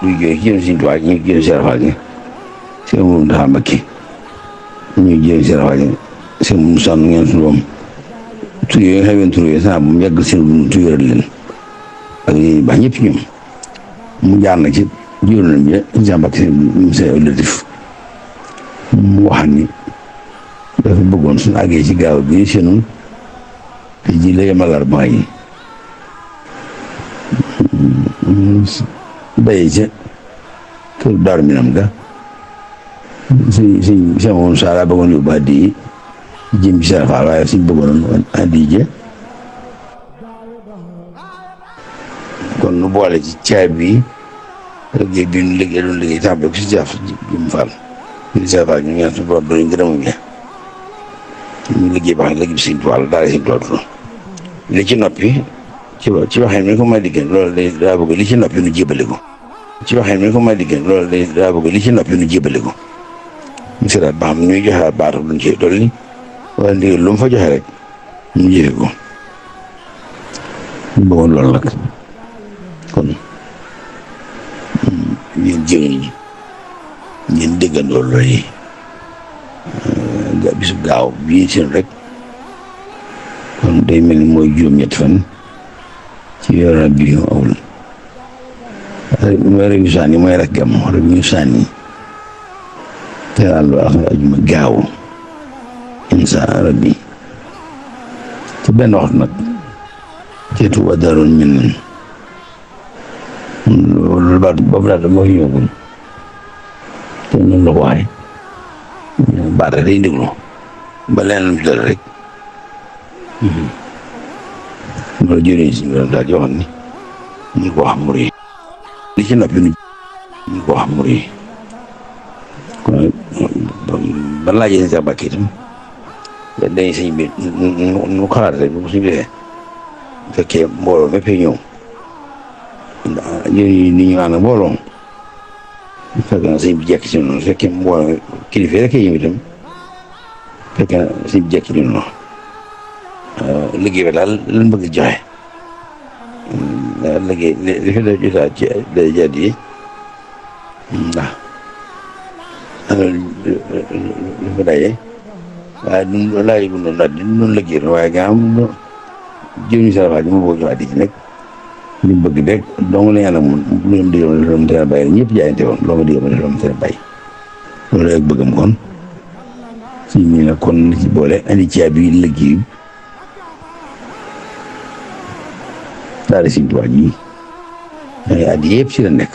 ñu jógee ci Serigne Touba ñu génn Serigne Fall gi seen moom dafa Mbacké ñu génn Serigne Fall gi seen moom sànn ngeen suñu doom tur yooyu nga xam ne tur yooyu sax bu mu yàgg seen tuyóoral leen ak ñi baax ñëpp ñoom mu jaar na ci juróom bi Serigne Mbacké seen latif mu wax ni dafa bëggoon suñu àggee ci gaaw bi seenu te ji la yemalar ba yi béyee ca kër Daaru Minam ga si moom saa bëggoon yóbbu addi yi jëm ci Serigne Fall waaye suñ bëggoon addi je kon nu boole ci caay bi liggéey bi nu liggéey doon liggéey tàmbale ko si jaaf jëm Fall ñu Serigne Fall ñu ngeen suñu borom doon ngërëmam ya ñu liggéey baax liggéey bi Serigne Touba la daal Serigne Touba li ci noppi ci waxee mi ko may diggéen loolu day daa bëgg li ci noppi nu jébale ko ci waxee mi ko may diggéen loolu day daa bëgg li ci noppi nu jébale ko mu seetaat ba xam ñuy joxe baatu luñ ci dolli wala ndigal lu mu fa joxe rek mu jëfe ko ñu bëggoon loolu nag kon ñeen jëriñ ñi ñeen déggandoo loolu yi bisu gaaw bii seen rek kon day mel ni mooy juróom-ñetti fan ci yor bi awul mooy rek ñu sànni mooy rek gàmm rek ñu sànni te àllu ak ajuma gaaw insa rabbi ci benn waxtu nag ci Touba daroon mel nan loolu baat boobu daal moo fi ñëwagul te noonu la ko waxee baat rek day déglu ba leneen ci dara rek loolu jëriñ si ñu daal di waxoon ni ñu ko wax mur yi li ci noppi ñu ko wax mur yi kon ban laajee Serigne Mbacké itam dañuy sëñ bi nu xalaat rek bu suñu defee bu fekkee mbooloo mépp ñëw jëriñ ni ñu ànd mbooloo bu fekkee na sëñ bi jekk ci noonu su fekkee mbooloo kilifa rek ñëw itam fekkee na sëñ bi jekk ci noonu liggéey bi daal lan bëgg joxe liggéey li fi def jotaat ci day jàdd yi ndax li fa daje waaye du laaj bu noonu daal di noonu liggéey la waaye nga am jëriñu Serigne Fall ji ma bëgg joxaat ci nekk li mu bëgg rek dong la ñaan ak moom lu mu digal ma loolu tere bàyyi ñëpp jaayante woon loo ma digal ma loolu tere bàyyi loolu rek bëggam kon si mii nag kon ci boole andi caabi liggéey daal di Serigne Touba ji ay at yëpp ci la nekk